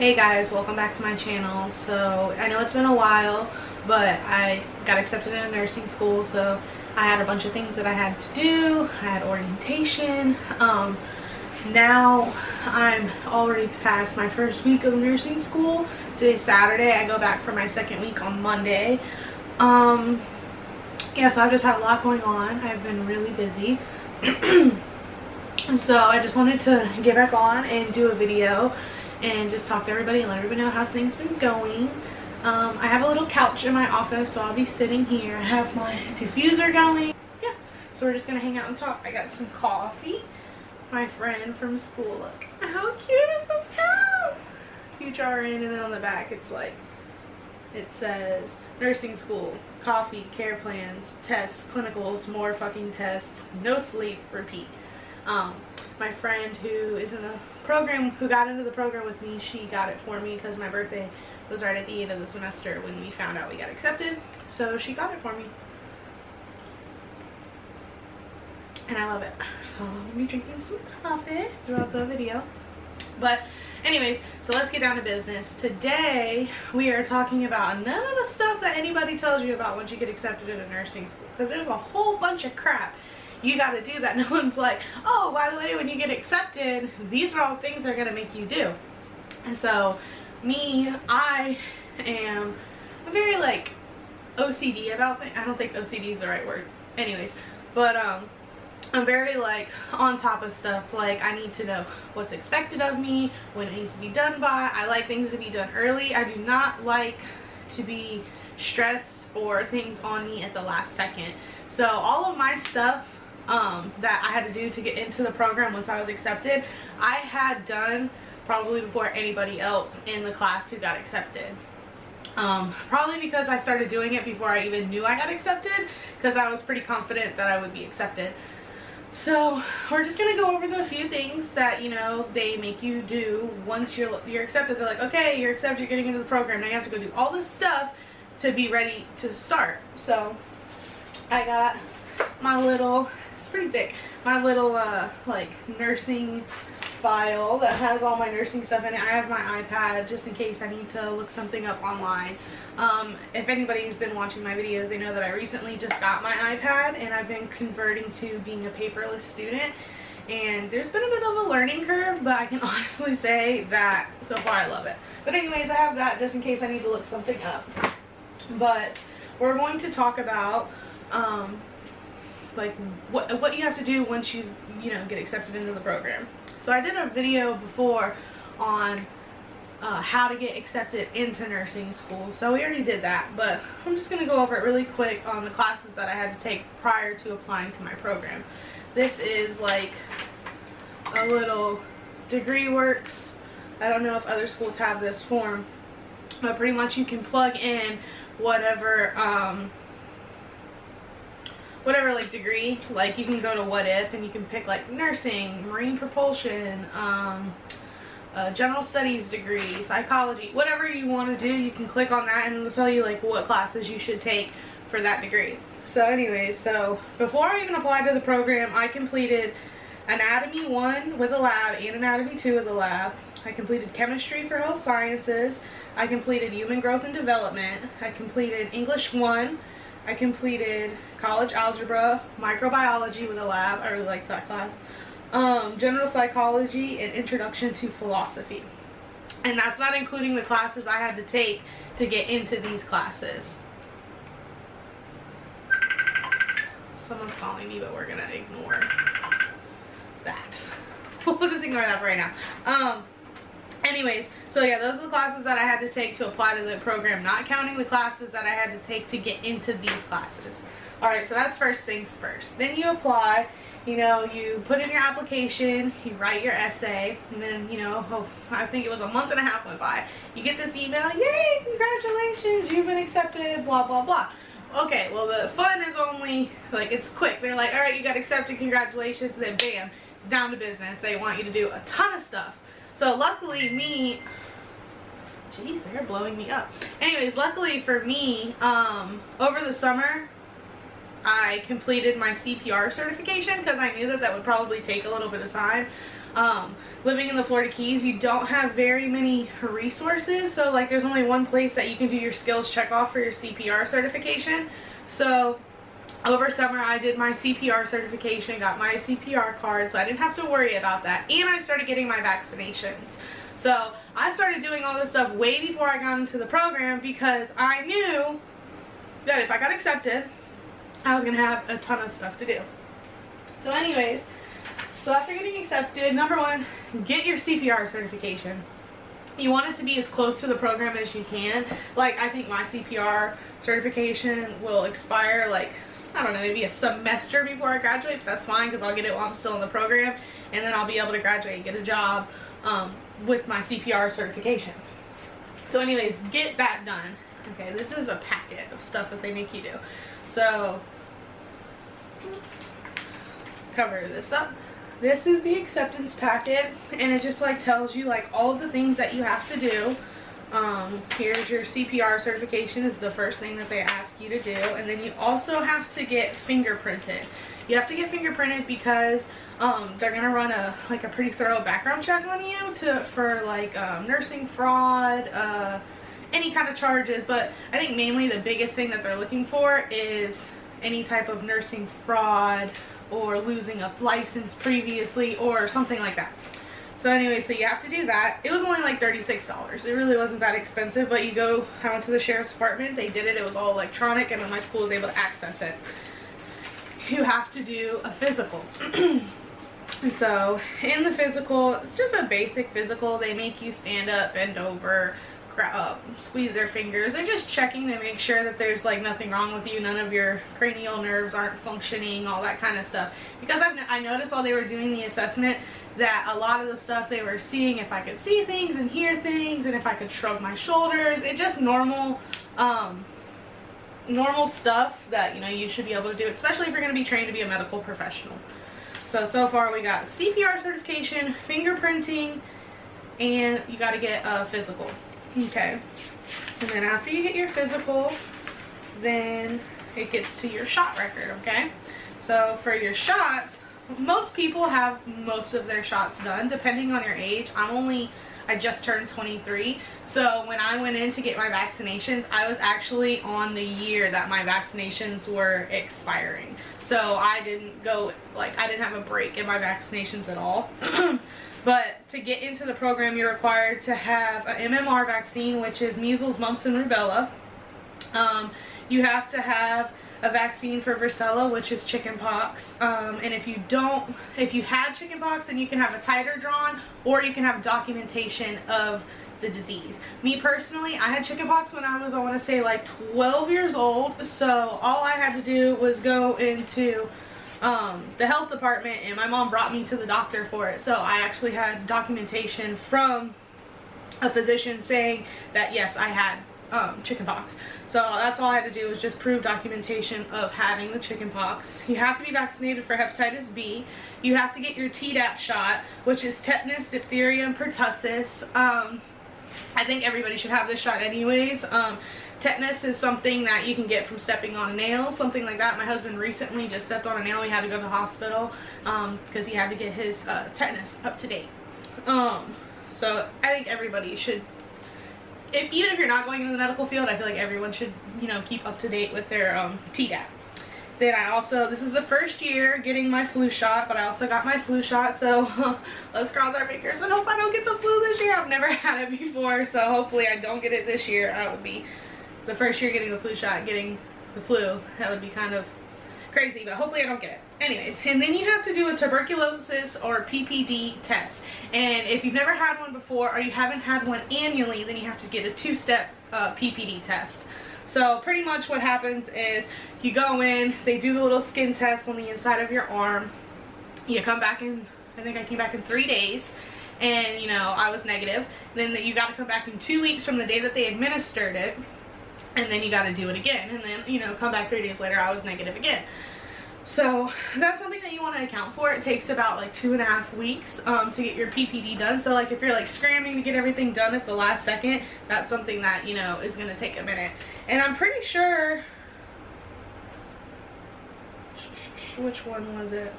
Hey guys, welcome back to my channel. So I know it's been a while, but I got accepted in nursing school, so I had a bunch of things that I had to do. I had orientation. Now I'm already past my first week of nursing school. Today's Saturday. I go back for my second week on Monday. Yeah, so I've just had a lot going on. I've been really busy. So I just wanted to get back on and do a video and just talk to everybody and let everybody know how things been going. I have a little couch in my office, so I'll be sitting here. I have my diffuser going. Yeah, so we're just gonna hang out and talk. I got some coffee. My friend from school, look how cute is this cow? Huge RN, and then on the back it's like, it says nursing school, coffee, care plans, tests, clinicals, more fucking tests, no sleep, repeat. My friend who is in the program, who got into the program with me, she got it for me because my birthday was right at the end of the semester when we found out we got accepted. So she got it for me. And I love it. So I'm going to be drinking some coffee throughout the video. But anyways, so let's get down to business. Today we are talking about none of the stuff that anybody tells you about once you get accepted into nursing school. Because there's a whole bunch of crap you got to do that no one's like, oh, by the way, when you get accepted, these are all things they're going to make you do. And so me, I'm very like OCD about things. I don't think OCD is the right word. Anyways, but I'm very like on top of stuff. Like I need to know what's expected of me, when it needs to be done by. I like things to be done early. I do not like to be stressed or things on me at the last second. So all of my stuff that I had to do to get into the program once I was accepted, I had done probably before anybody else in the class who got accepted. Probably because I started doing it before I even knew I got accepted, because I was pretty confident that I would be accepted. So we're just gonna go over the few things that, you know, they make you do once you're accepted. They're like, okay, you're accepted, you're getting into the program, now you have to go do all this stuff to be ready to start. So I got my little, it's pretty thick, my little like nursing file that has all my nursing stuff in it. I have my iPad just in case I need to look something up online. If anybody's been watching my videos, they know that I recently just got my iPad and I've been converting to being a paperless student, and there's been a bit of a learning curve, but I can honestly say that so far I love it. But anyways, I have that just in case I need to look something up. But we're going to talk about like what you have to do once you get accepted into the program. So I did a video before on how to get accepted into nursing school, so we already did that, but I'm just going to go over it really quick on the classes that I had to take prior to applying to my program. This is like a little degree works. I don't know if other schools have this form, but pretty much you can plug in whatever like degree. Like you can go to what if and you can pick like nursing, marine propulsion, general studies degree, psychology, whatever you want to do. You can click on that and it'll tell you like what classes you should take for that degree. So anyways, so before I even applied to the program, I completed anatomy 1 with a lab and anatomy 2 with a lab. I completed chemistry for health sciences. I completed human growth and development. I completed English 1. I completed college algebra, microbiology with a lab. I really liked that class. General psychology and introduction to philosophy. And that's not including the classes I had to take to get into these classes. Someone's calling me, but we're gonna ignore that. We'll just ignore that for right now. Anyways, so yeah, those are the classes that I had to take to apply to the program, not counting the classes that I had to take to get into these classes. Alright, so that's first things first. Then you apply, you put in your application, you write your essay, and then, I think it was a month and a half went by. You get this email, yay, congratulations, you've been accepted, blah, blah, blah. Okay, well the fun is only, like, it's quick. They're like, alright, you got accepted, congratulations, and then bam, down to business. They want you to do a ton of stuff. So luckily me, jeez, they're blowing me up. Anyways, luckily for me, over the summer, I completed my CPR certification because I knew that that would probably take a little bit of time. Living in the Florida Keys, you don't have very many resources. So like there's only one place that you can do your skills check off for your CPR certification. So over summer I did my CPR certification, got my CPR card, so I didn't have to worry about that. And I started getting my vaccinations. So I started doing all this stuff way before I got into the program because I knew that if I got accepted, I was going to have a ton of stuff to do. So anyways, so after getting accepted, number one, get your CPR certification. You want it to be as close to the program as you can. Like, I think my CPR certification will expire, like, I don't know, maybe a semester before I graduate, but that's fine because I'll get it while I'm still in the program, and then I'll be able to graduate and get a job with my CPR certification. So anyways, get that done. Okay, this is a packet of stuff that they make you do. So, cover this up. This is the acceptance packet, and it just like tells you like all of the things that you have to do. Here's your CPR certification is the first thing that they ask you to do, and then you also have to get fingerprinted. You have to get fingerprinted because they're gonna run a pretty thorough background check on you for nursing fraud, any kind of charges. But I think mainly the biggest thing that they're looking for is any type of nursing fraud or losing a license previously or something like that. So anyway, so you have to do that. It was only like $36. It really wasn't that expensive, but you go, I went to the sheriff's department, they did it, it was all electronic, and then my school was able to access it. You have to do a physical. So in the physical, it's just a basic physical. They make you stand up, bend over, squeeze their fingers. They're just checking to make sure that there's like nothing wrong with you, none of your cranial nerves aren't functioning, all that kind of stuff. Because I noticed while they were doing the assessment that a lot of the stuff they were seeing if I could see things and hear things and if I could shrug my shoulders. It just normal stuff that, you know, you should be able to do, especially if you're going to be trained to be a medical professional. So far we got CPR certification, fingerprinting, and you got to get a physical. Okay, and then after you get your physical, then it gets to your shot record. Okay, so for your shots, most people have most of their shots done depending on your age. I just turned 23, so when I went in to get my vaccinations, I was actually on the year that my vaccinations were expiring. So I didn't go, like, I didn't have a break in my vaccinations at all. But to get into the program, you're required to have an MMR vaccine, which is measles, mumps, and rubella. You have to have a vaccine for varicella, which is chickenpox. And if you had chickenpox, then you can have a titer drawn, or you can have documentation of the disease. Me personally, I had chickenpox when I was, I want to say, like 12 years old. So all I had to do was go into the health department, and my mom brought me to the doctor for it. So I actually had documentation from a physician saying that yes, I had chickenpox. So that's all I had to do was just prove documentation of having the chickenpox. You have to be vaccinated for hepatitis B. You have to get your Tdap shot, which is tetanus, diphtheria, and pertussis. I think everybody should have this shot anyways. Tetanus is something that you can get from stepping on a nail, something like that. My husband recently just stepped on a nail. He had to go to the hospital because he had to get his tetanus up to date. So I think everybody should, even if you're not going into the medical field, I feel like everyone should, you know, keep up to date with their Tdap. Then I also, this is the first year getting my flu shot, but I also got my flu shot, so let's cross our fingers and hope I don't get the flu this year. I've never had it before, so hopefully I don't get it this year. I would be the first year getting the flu shot, getting the flu. That would be kind of crazy, but hopefully I don't get it. Anyways, and then you have to do a tuberculosis or PPD test. And if you've never had one before, or you haven't had one annually, then you have to get a two-step PPD test. So pretty much what happens is you go in, they do the little skin test on the inside of your arm. You come back in, I think I came back in 3 days, and you know, I was negative. Then you got to come back in 2 weeks from the day that they administered it, and then you got to do it again, and then, you know, come back 3 days later, I was negative again. So that's something that you want to account for. It takes about like 2.5 weeks to get your PPD done. So like if you're like scrambling to get everything done at the last second, that's something that, you know, is going to take a minute. And I'm pretty sure, which one was it?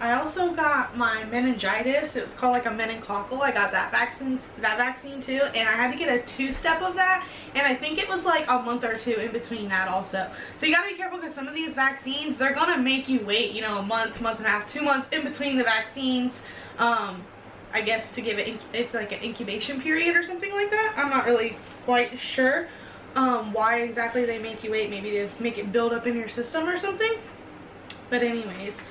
I also got my meningitis. It was called like a meningococcal. I got that vaccine too, and I had to get a 2-step of that, and I think it was like a month or 2 in between that also. So you gotta be careful, because some of these vaccines, they're gonna make you wait, you know, a month, month and a half, 2 months in between the vaccines. I guess to give it, it's like an incubation period or something like that. I'm not really quite sure why exactly they make you wait. Maybe to make it build up in your system or something. But anyways,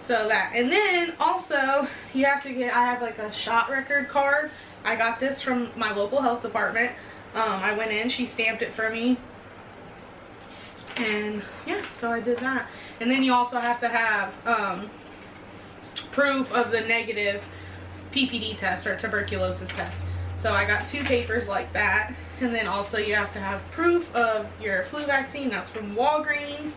so that, and then also you have to get, I have like a shot record card. I got this from my local health department. I went in, she stamped it for me, and yeah, so I did that. And then you also have to have proof of the negative PPD test, or tuberculosis test. So I got 2 papers like that. And then also you have to have proof of your flu vaccine. That's from Walgreens.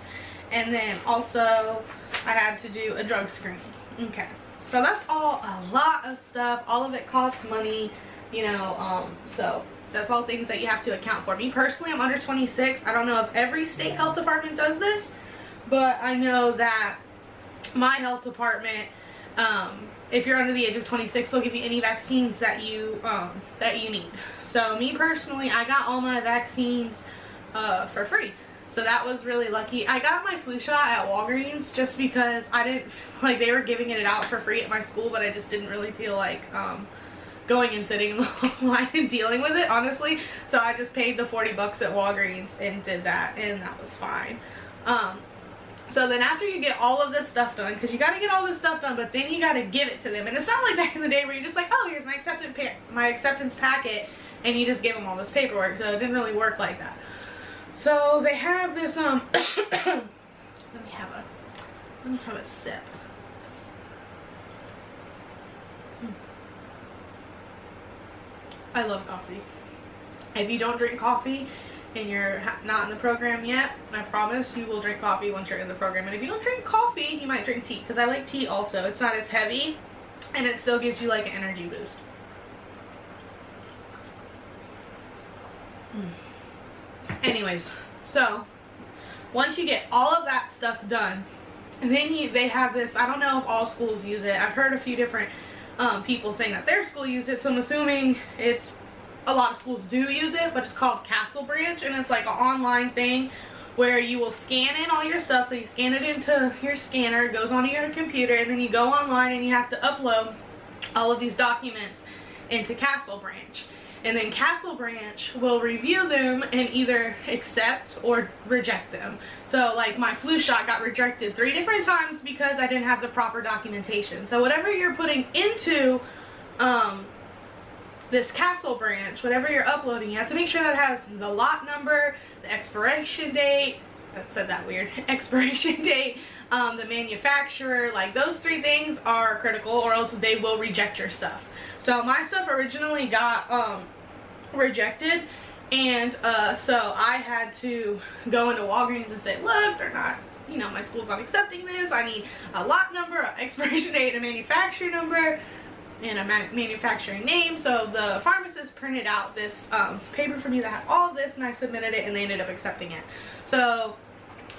And then also I had to do a drug screen. Okay, so that's all a lot of stuff. All of it costs money, you know, so that's all things that you have to account for. Me personally, I'm under 26. I don't know if every state health department does this, but I know that my health department, if you're under the age of 26, they'll give you any vaccines that you need. So me personally, I got all my vaccines for free. So that was really lucky. I got my flu shot at Walgreens just because I didn't, like, they were giving it out for free at my school, but I just didn't really feel like going and sitting in the line and dealing with it, honestly. So I just paid the 40 bucks at Walgreens and did that, and that was fine. So then after you get all of this stuff done, because you got to get all this stuff done, but then you got to give it to them. And it's not like back in the day where you're just like, oh, here's my acceptance packet, and you just give them all this paperwork. So it didn't really work like that. So they have this, let me have a sip. I love coffee. If you don't drink coffee and you're not in the program yet, I promise you will drink coffee once you're in the program. And if you don't drink coffee, you might drink tea, because I like tea also. It's not as heavy, and it still gives you like an energy boost. Anyways, so once you get all of that stuff done, and then they have this, I don't know if all schools use it. I've heard a few different people saying that their school used it, so I'm assuming it's a lot of schools do use it, but it's called Castle Branch, and it's like an online thing where you will scan in all your stuff. So you scan it into your scanner, it goes onto your computer, and then you go online and you have to upload all of these documents into Castle Branch. And then Castle Branch will review them and either accept or reject them. So like my flu shot got rejected 3 different times because I didn't have the proper documentation. So whatever you're putting into this Castle Branch, whatever you're uploading, you have to make sure that it has the lot number, the expiration date, that said that weird, expiration date, the manufacturer. Like those 3 things are critical, or else they will reject your stuff. So my stuff originally got rejected, and so I had to go into Walgreens and say, look, they're not, you know, my school's not accepting this. I need a lot number, an expiration date, a manufacturer number, and a manufacturing name. So the pharmacist printed out this paper for me that had all of this, and I submitted it, and they ended up accepting it. So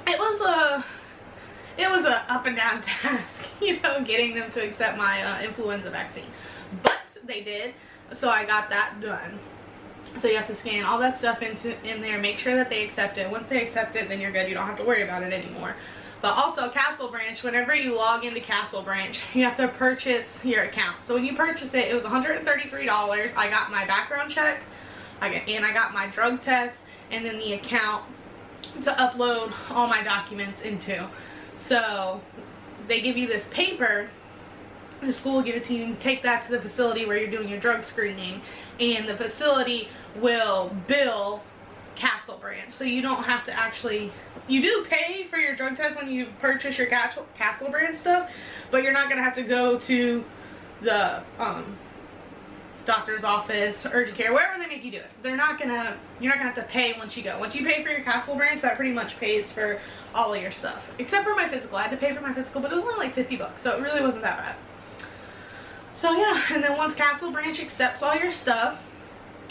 it was a up and down task, you know, getting them to accept my influenza vaccine, but they did. So I got that done. So you have to scan all that stuff in there, make sure that they accept it. Once they accept it, then you're good. You don't have to worry about it anymore. But also Castle Branch, whenever you log into Castle Branch, you have to purchase your account. So when you purchase it, it was $133. I got my background check, and I got my drug test, and then the account to upload all my documents into. So they give you this paper, the school will give it to you, and take that to the facility where you're doing your drug screening, and the facility will bill Castle Branch. So you don't have to actually, you do pay for your drug test when you purchase your Castle Branch stuff, but you're not going to have to go to the doctor's office, urgent care, wherever they make you do it. You're not gonna have to pay once you go. Once you pay for your Castle Branch, that pretty much pays for all of your stuff. Except for my physical. I had to pay for my physical, but it was only like 50 bucks, so it really wasn't that bad. So yeah, and then once Castle Branch accepts all your stuff,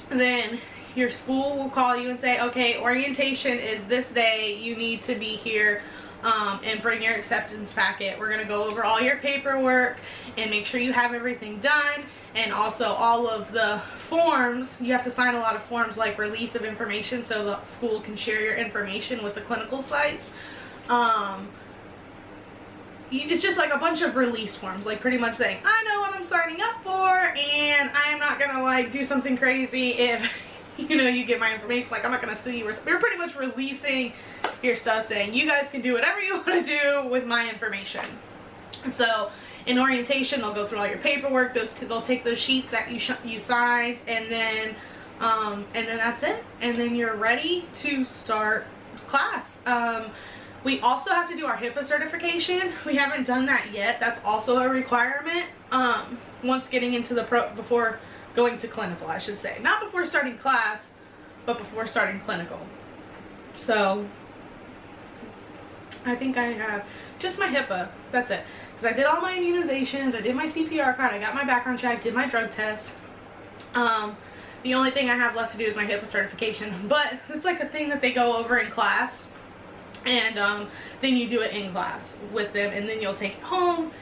then your school will call you and say, okay, orientation is this day, you need to be here and bring your acceptance packet. We're going to go over all your paperwork and make sure you have everything done, and also all of the forms. You have to sign a lot of forms, like release of information, so the school can share your information with the clinical sites. It's just like a bunch of release forms, like pretty much saying, I know what I'm signing up for, and I'm not gonna like do something crazy if you know you get my information. Like, I'm not gonna sue you. We're pretty much releasing your stuff, saying you guys can do whatever you want to do with my information. And so in orientation, they'll go through all your paperwork. They'll take those sheets that you signed, and then that's it. And then you're ready to start class. We also have to do our HIPAA certification. We haven't done that yet. That's also a requirement once getting into the before going to clinical, I should say. Not before starting class, but before starting clinical. So I think I have just my HIPAA. That's it. Because I did all my immunizations, I did my CPR card, I got my background check, did my drug test. The only thing I have left to do is my HIPAA certification. But it's like a thing that they go over in class. And then you do it in class with them, and then you'll take it home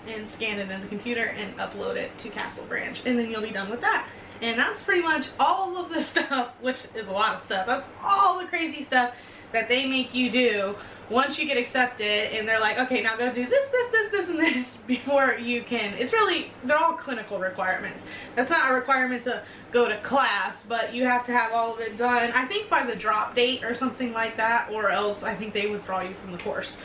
and scan it in the computer and upload it to Castle Branch, and then you'll be done with that. And that's pretty much all of the stuff, which is a lot of stuff. That's all the crazy stuff that they make you do once you get accepted, and they're like, okay, now go do this, and this before you can. It's really, they're all clinical requirements. That's not a requirement to go to class, but you have to have all of it done, I think by the drop date or something like that, or else I think they withdraw you from the course.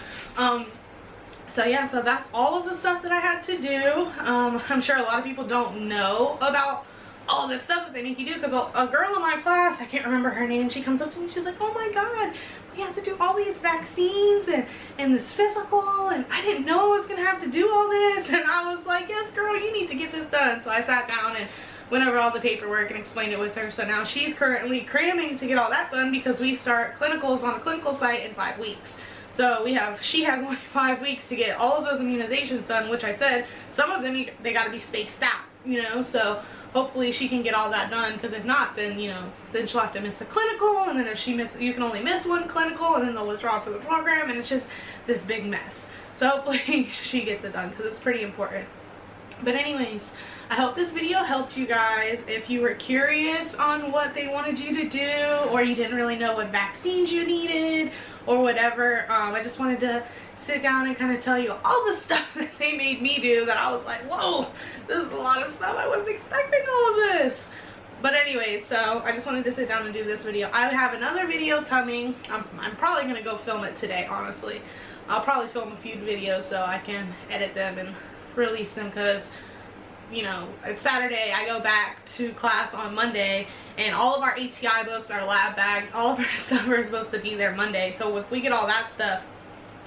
So yeah, so that's all of the stuff that I had to do. I'm sure a lot of people don't know about all this stuff that they make you do, because a girl in my class, I can't remember her name, she comes up to me, she's like, oh my god, we have to do all these vaccines and this physical, and I didn't know I was gonna have to do all this. And I was like, yes girl, you need to get this done. So I sat down and went over all the paperwork and explained it with her. So now she's currently cramming to get all that done, because we start clinicals on a clinical site in 5 weeks. So she has only 5 weeks to get all of those immunizations done, which I said, some of them, they gotta be spaced out, you know, so hopefully she can get all that done, because if not, then, you know, then she'll have to miss a clinical, and then if she misses, you can only miss one clinical, and then they'll withdraw from the program, and it's just this big mess. So hopefully she gets it done, because it's pretty important. But anyways, I hope this video helped you guys. If you were curious on what they wanted you to do, or you didn't really know what vaccines you needed, or whatever, I just wanted to sit down and kind of tell you all the stuff that they made me do, that I was like, whoa, this is a lot of stuff. I wasn't expecting all of this. But anyways, so I just wanted to sit down and do this video. I have another video coming. I'm probably going to go film it today, honestly. I'll probably film a few videos so I can edit them and release them, because, you know, it's Saturday, I go back to class on Monday, and all of our ATI books, our lab bags, all of our stuff are supposed to be there Monday. So if we get all that stuff,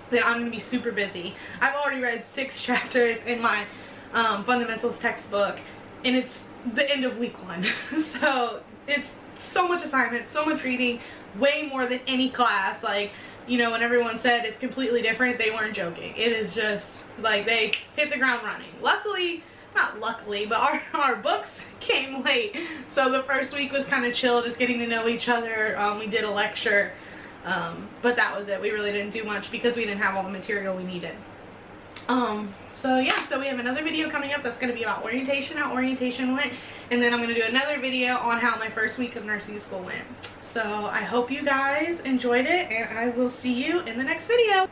then I'm going to be super busy. I've already read 6 chapters in my fundamentals textbook, and it's the end of week 1. So it's so much assignment, so much reading, way more than any class. Like, you know, when everyone said it's completely different, they weren't joking. It is just like they hit the ground running. Luckily, not luckily, but our books came late, so the first week was kind of chill, just getting to know each other. We did a lecture, but that was it. We really didn't do much because we didn't have all the material we needed. So yeah, so we have another video coming up that's going to be about orientation, how orientation went, and then I'm going to do another video on how my first week of nursing school went. So I hope you guys enjoyed it, and I will see you in the next video.